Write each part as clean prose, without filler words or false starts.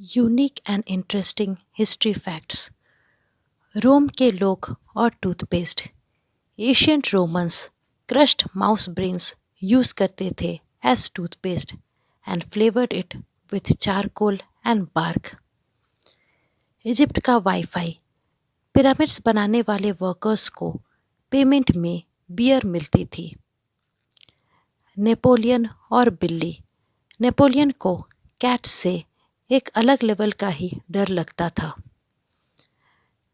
Unique and interesting history facts. Rome के लोग और toothpaste. Ancient Romans crushed mouse brains use करते थे as toothpaste and flavoured it with charcoal and bark. Egypt का wifi. Pyramids बनाने वाले workers को पेमेंट में बियर मिलती थी। नेपोलियन और बिल्ली। नेपोलियन को कैट से एक अलग लेवल का ही डर लगता था।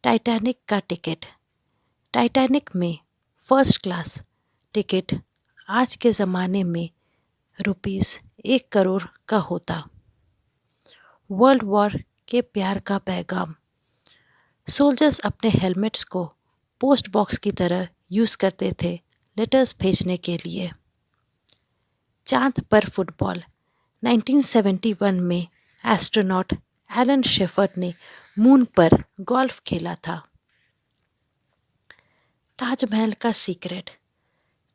टाइटैनिक का टिकट। टाइटैनिक में फर्स्ट क्लास टिकट आज के ज़माने में ₹1 करोड़ का होता। वर्ल्ड वॉर के प्यार का पैगाम। सोल्जर्स अपने हेलमेट्स को पोस्ट बॉक्स की तरह यूज़ करते थे लेटर्स भेजने के लिए। चांद पर फुटबॉल। 1971 में एस्ट्रोनॉट एलन शेफर्ड ने मून पर गोल्फ खेला था। ताजमहल का सीक्रेट।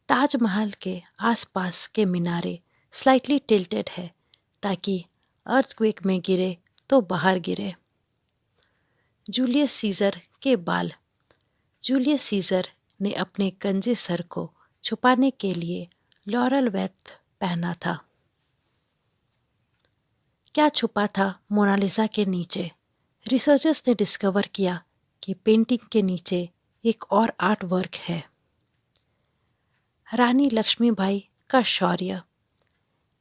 ताजमहल के आसपास के मीनारे स्लाइटली टिल्टेड है ताकि अर्थक्वेक में गिरे तो बाहर गिरे। जूलियस सीजर के बाल। जूलियस सीजर ने अपने गंजे सर को छुपाने के लिए लॉरल वेथ पहना था। क्या छुपा था मोनालिसा के नीचे? रिसर्चर्स ने डिस्कवर किया कि पेंटिंग के नीचे एक और आर्ट वर्क है। रानी लक्ष्मीबाई का शौर्य।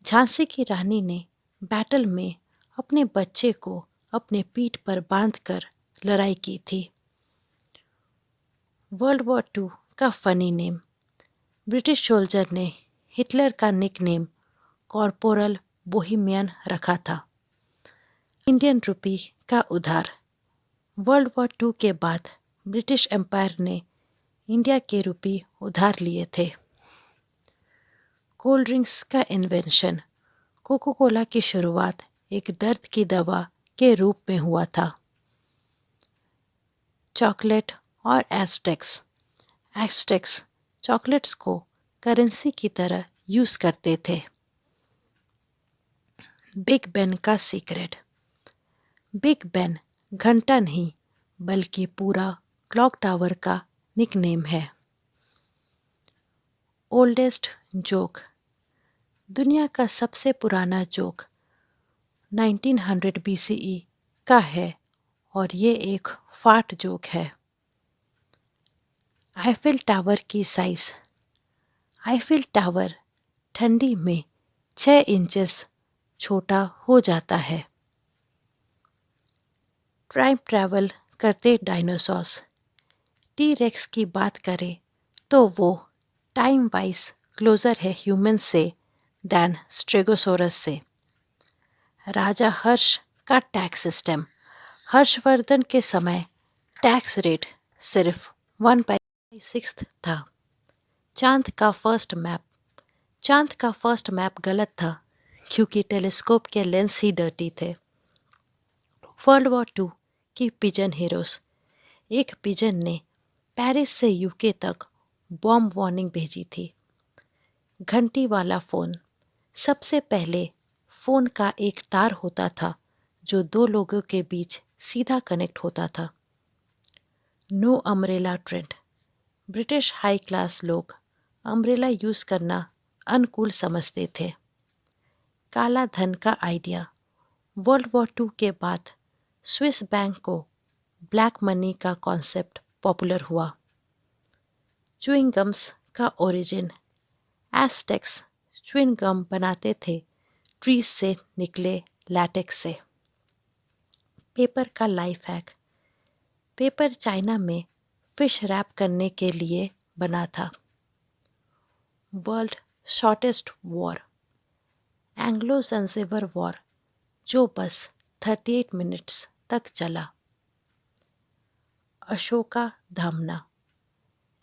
झांसी की रानी ने बैटल में अपने बच्चे को अपने पीठ पर बांधकर लड़ाई की थी। वर्ल्ड वॉर II का फनी नेम। ब्रिटिश सोल्जर ने हिटलर का निकनेम कॉर्पोरल बोहिमियन रखा था। इंडियन रुपी का उधार। वर्ल्ड वॉर II के बाद ब्रिटिश एम्पायर ने इंडिया के रुपी उधार लिए थे। कोल्ड ड्रिंक्स का इन्वेंशन। कोको कोला की शुरुआत एक दर्द की दवा के रूप में हुआ था। चॉकलेट और एस्टेक्स। एस्टेक्स चॉकलेट्स को करेंसी की तरह यूज करते थे। बिग बेन का सीक्रेट। बिग बेन घंटा नहीं बल्कि पूरा क्लॉक टावर का निकनेम है। Oldest joke. दुनिया का सबसे पुराना जोक 1900 BCE का है और ये एक फाट जोक है। आईफिल टावर की साइज। आईफिल टावर ठंडी में 6 इंचेस छोटा हो जाता है। टाइम ट्रैवल करते डायनासोर्स। टी रेक्स की बात करें तो वो टाइम वाइज क्लोजर है ह्यूमन से दैन स्ट्रेगोसोरस से। राजा हर्ष का टैक्स सिस्टम। हर्षवर्धन के समय टैक्स रेट सिर्फ 1/6 था। चांद का फर्स्ट मैप। चांद का फर्स्ट मैप गलत था क्योंकि टेलीस्कोप के लेंस ही डर्टी थे। वर्ल्ड वॉर II की पिजन हीरोज। एक पिजन ने पेरिस से यूके तक बॉम्ब वार्निंग भेजी थी। घंटी वाला फ़ोन। सबसे पहले फ़ोन का एक तार होता था जो 2 लोगों के बीच सीधा कनेक्ट होता था। No umbrella trend. British high class लोग अम्ब्रेला यूज़ करना अनकूल समझते थे। काला धन का आइडिया। वर्ल्ड वॉर II के बाद स्विस बैंक को ब्लैक मनी का कॉन्सेप्ट पॉपुलर हुआ। च्युइंग गम्स का ओरिजिन। एस्टेक्स च्युइंग गम बनाते थे ट्रीज से निकले लैटेक्स से। पेपर का लाइफ हैक। पेपर चाइना में फिश रैप करने के लिए बना था। World shortest war. Anglo Zanzibar war जो बस 38 मिनट्स तक चला। अशोका धामना।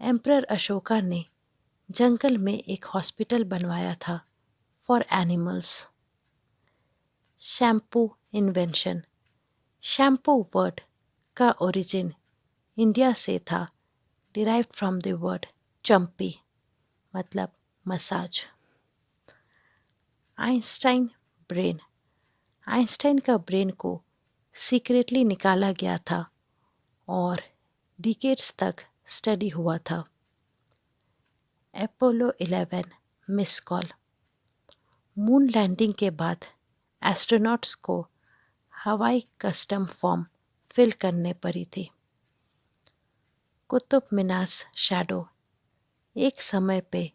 एम्परर अशोका ने जंगल में एक हॉस्पिटल बनवाया था for animals. Shampoo invention. Shampoo word का ओरिजिन इंडिया से था, derived from the word champi मतलब मसाज। Einstein brain. आइंस्टाइन का ब्रेन को सीक्रेटली निकाला गया था और डिकेड्स तक स्टडी हुआ था। Apollo 11 miss call. Moon landing के बाद एस्ट्रोनॉट्स को हवाई कस्टम फॉर्म फिल करने पड़ी थी। कुतुब मीनार शैडो। एक समय पे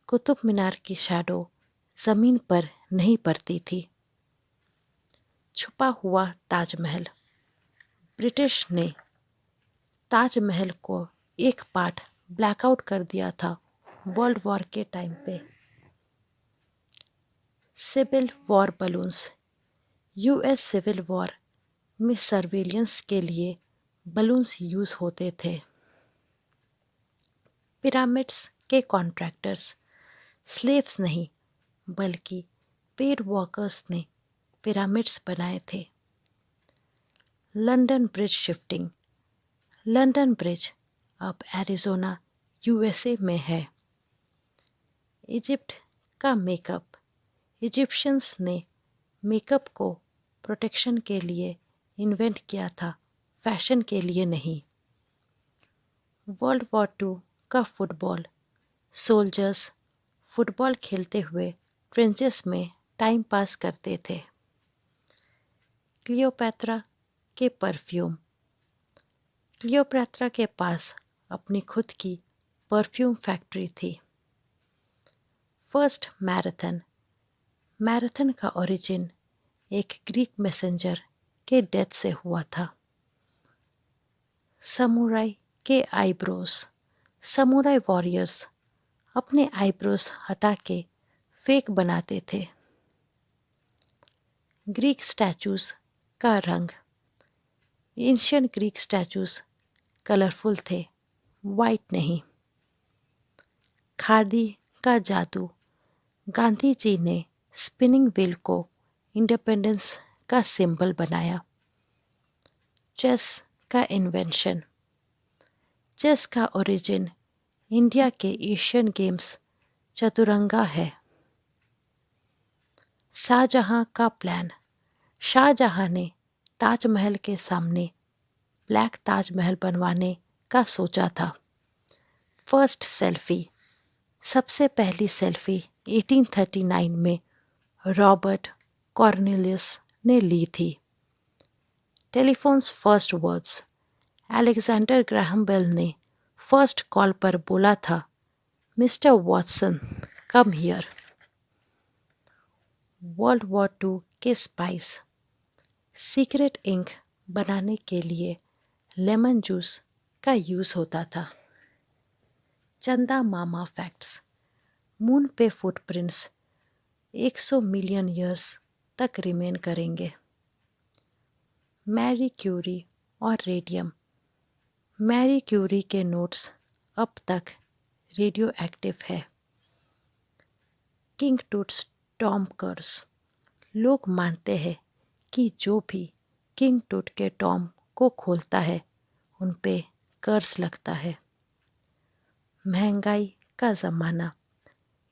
कुतुब मीनार की शैडो ज़मीन पर नहीं पड़ती थी। छुपा हुआ ताजमहल। ब्रिटिश ने ताजमहल को एक पार्ट ब्लैकआउट कर दिया था वर्ल्ड वॉर के टाइम पे। Civil war balloons. US civil war में सर्वेलेंस के लिए बलून्स यूज़ होते थे। पिरामिड्स के कॉन्ट्रैक्टर्स स्लेव्स नहीं बल्कि पेड वर्कर्स ने पिरामिड्स बनाए थे। London bridge shifting. London bridge अब एरिज़ोना यूएसए में है। इजिप्ट का मेकअप। इजिप्शियंस ने मेकअप को प्रोटेक्शन के लिए इन्वेंट किया था, फैशन के लिए नहीं। वर्ल्ड वॉर 2 का फुटबॉल। सोल्जर्स फुटबॉल खेलते हुए ट्रेंचेस में टाइम पास करते थे। क्लियोपैत्रा के परफ्यूम। क्लियोपैत्रा के पास अपनी खुद की परफ्यूम फैक्ट्री थी। First marathon. मैराथन का ओरिजिन एक ग्रीक मैसेंजर के डेथ से हुआ था। समुराई के आईब्रोज। समुराई वॉरियर्स अपने आईब्रोज हटा के फेक बनाते थे। ग्रीक स्टैचूज का रंग। एंशियंट ग्रीक स्टैचूज कलरफुल थे, वाइट नहीं। खादी का जादू। गांधी जी ने स्पिनिंग व्हील को इंडिपेंडेंस का सिंबल बनाया। चेस का इन्वेंशन। चेस का ओरिजिन इंडिया के एशियन गेम्स चतुरंगा है। शाहजहां का प्लान। शाहजहां ने ताजमहल के सामने ब्लैक ताजमहल बनवाने का सोचा था। First selfie. सबसे पहली सेल्फी 1839 में रॉबर्ट कॉर्नेलियस ने ली थी। Telephones first words. Alexander Graham Bell ने फर्स्ट कॉल पर बोला था, mister Watson come here. World war 2 के स्पाइस। सीक्रेट इंक बनाने के लिए लेमन जूस का यूज़ होता था। चंदा मामा फैक्ट्स। मून पे फुटप्रिंट्स 100 मिलियन ईयर्स तक रिमेन करेंगे। मैरी क्यूरी और रेडियम। मैरी क्यूरी के नोट्स अब तक रेडियो एक्टिव है। किंग टूट्स टॉम कर्स। लोग मानते हैं कि जो भी किंग टूट के टॉम को खोलता है उन पे कर्स लगता है। महंगाई का ज़माना।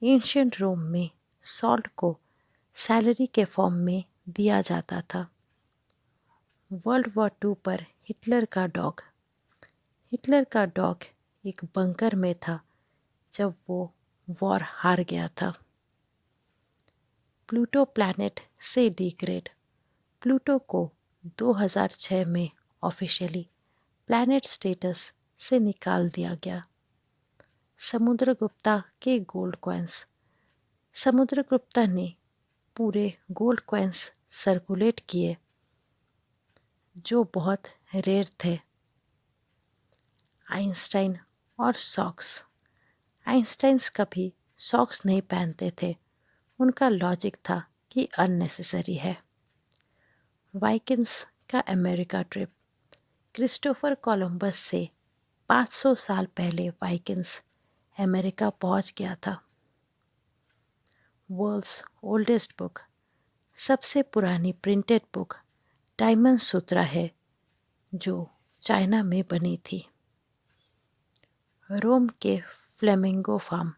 एंशियंट रोम में सॉल्ट को सैलरी के फॉर्म में दिया जाता था। वर्ल्ड वॉर 2 पर हिटलर का डॉग। हिटलर का डॉग एक बंकर में था जब वो वॉर हार गया था। प्लूटो प्लैनेट से डिग्रेड। प्लूटो को 2006 में ऑफिशियली प्लैनेट स्टेटस से निकाल दिया गया। समुद्रगुप्ता के गोल्ड कॉइन्स। समुद्रगुप्ता ने पूरे गोल्ड कॉइन्स सर्कुलेट किए जो बहुत रेयर थे। आइंस्टाइन और सॉक्स। आइंस्टाइन्स कभी सॉक्स नहीं पहनते थे, उनका लॉजिक था कि अननेसेसरी है। वाइकिंग्स का अमेरिका ट्रिप। क्रिस्टोफर कोलंबस से 500 साल पहले वाइकिंग्स अमेरिका पहुंच गया था। World's oldest book. सबसे पुरानी प्रिंटेड बुक डायमंड सूत्रा है जो चाइना में बनी थी। रोम के फ्लेमिंगो फार्म।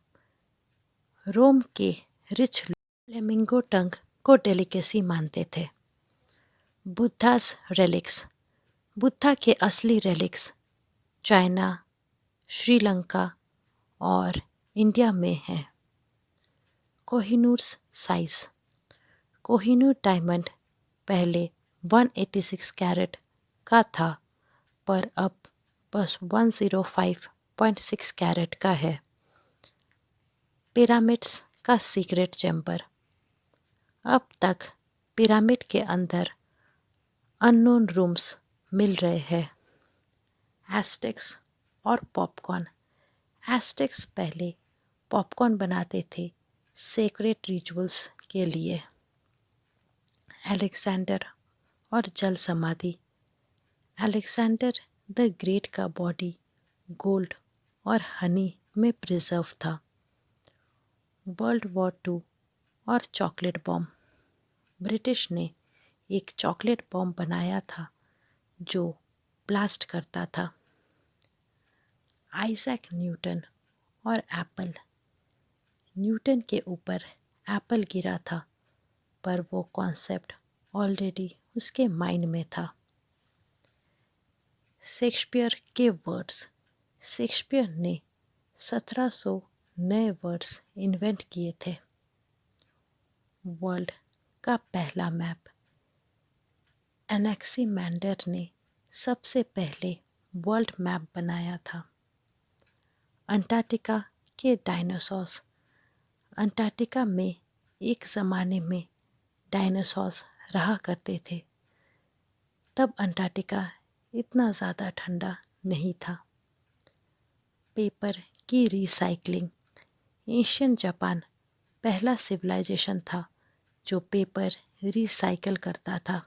रोम के रिच फ्लेमिंगो टंग को डेलिकेसी मानते थे। Buddhas relics. बुद्धा के असली रेलिक्स चाइना, श्रीलंका और इंडिया में हैं। कोहिनूर साइज। कोहिनूर डायमंड पहले 186 कैरेट का था, पर अब बस 105.6 कैरेट का है। पिरामिड्स का सीक्रेट चैम्बर। अब तक पिरामिड के अंदर अननोन रूम्स मिल रहे हैं। एस्टेक्स और पॉपकॉर्न। एस्टेक्स पहले पॉपकॉर्न बनाते थे सेक्रेट रिचुअल्स के लिए। अलेक्जेंडर और जल समाधि। अलेक्जेंडर द ग्रेट का बॉडी गोल्ड और हनी में प्रिजर्व था। वर्ल्ड वॉर II और चॉकलेट बॉम्ब। ब्रिटिश ने एक चॉकलेट बॉम्ब बनाया था जो ब्लास्ट करता था। आइजैक न्यूटन और एप्पल। न्यूटन के ऊपर एप्पल गिरा था, पर वो कॉन्सेप्ट ऑलरेडी उसके माइंड में था। शेक्सपियर के वर्ड्स। शेक्सपियर ने 1700 नए वर्ड्स इन्वेंट किए थे। वर्ल्ड का पहला मैप। एनेक्सीमैंडर ने सबसे पहले वर्ल्ड मैप बनाया था। अंटार्कटिका के डायनासोर्स। अंटार्कटिका में एक ज़माने में डायनासोर्स रहा करते थे। तब अंटार्कटिका इतना ज़्यादा ठंडा नहीं था। पेपर की रिसाइकलिंग। एशियन जापान पहला सिविलाइजेशन था जो पेपर रिसाइकल करता था।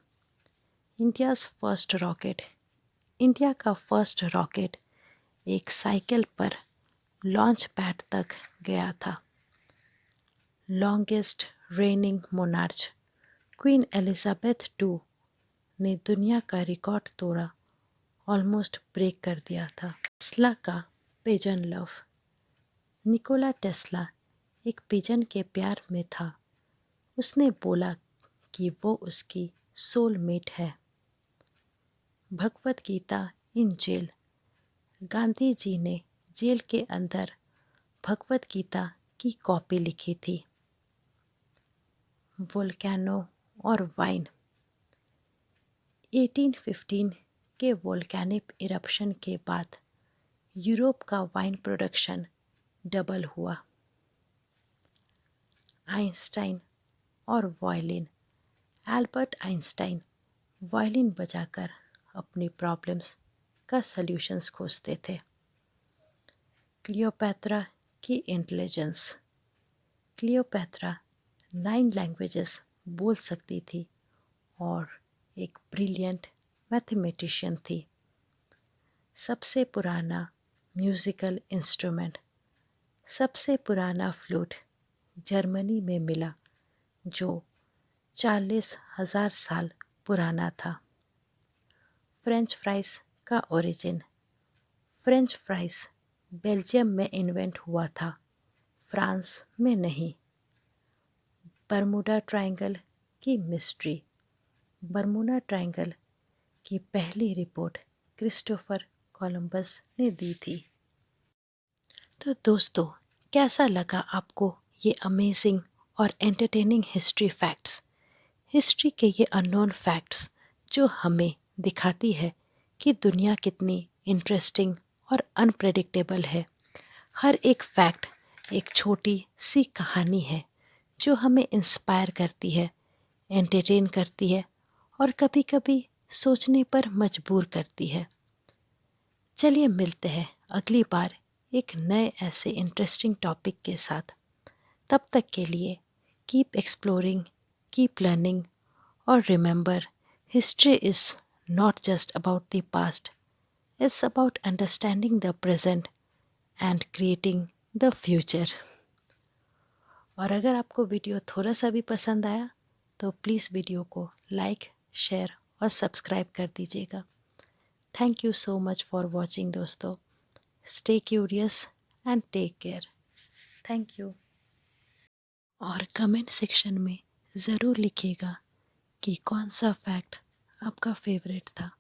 India's first rocket. इंडिया का फर्स्ट रॉकेट एक साइकिल पर लॉन्च पैड तक गया था। Longest raining monarch. Queen Elizabeth II ने दुनिया का रिकॉर्ड तोड़ा, ऑलमोस्ट ब्रेक कर दिया था। टेस्ला का पिजन लव। निकोला टेस्ला एक पिजन के प्यार में था। उसने बोला कि वो उसकी सोलमेट है। Bhagavad Gita in jail. गांधी जी ने जेल के अंदर भगवत गीता की कॉपी लिखी थी। वोल्केनो और वाइन। 1815 के वोल्केनिक इरप्शन के बाद यूरोप का वाइन प्रोडक्शन डबल हुआ। आइंस्टाइन और वायलिन। एल्बर्ट आइंस्टाइन वायलिन बजाकर अपनी प्रॉब्लम्स का सल्यूशंस खोजते थे। क्लियोपैत्रा की इंटेलिजेंस। क्लियोपैत्रा 9 लैंग्वेजेस बोल सकती थी और एक ब्रिलियंट मैथमेटिशियन थी। सबसे पुराना म्यूज़िकल इंस्ट्रूमेंट। सबसे पुराना फ्लूट जर्मनी में मिला जो 40,000 साल पुराना था। फ्रेंच फ्राइज़ का ओरिजिन। फ्रेंच फ्राइज़ बेल्जियम में इन्वेंट हुआ था, फ्रांस में नहीं। बरमूडा ट्रायंगल की मिस्ट्री। बरमूडा ट्रायंगल की पहली रिपोर्ट क्रिस्टोफर कोलंबस ने दी थी। तो दोस्तों, कैसा लगा आपको ये अमेजिंग और एंटरटेनिंग हिस्ट्री फैक्ट्स? हिस्ट्री के ये अननोन फैक्ट्स जो हमें दिखाती है कि दुनिया कितनी इंटरेस्टिंग और अनप्रेडिक्टेबल है। हर एक फैक्ट एक छोटी सी कहानी है जो हमें इंस्पायर करती है, एंटरटेन करती है और कभी कभी सोचने पर मजबूर करती है। चलिए मिलते हैं अगली बार एक नए ऐसे इंटरेस्टिंग टॉपिक के साथ। तब तक के लिए कीप एक्सप्लोरिंग, कीप लर्निंग और remember, history is not just about the past, it's about understanding the present and creating the future. और अगर आपको वीडियो थोड़ा सा भी पसंद आया तो प्लीज़ वीडियो को लाइक, शेयर और सब्सक्राइब कर दीजिएगा। Thank you so much for watching दोस्तों। Stay curious and take care. Thank you. और कमेंट सेक्शन में ज़रूर लिखिएगा कि कौन सा फैक्ट आपका फेवरेट था?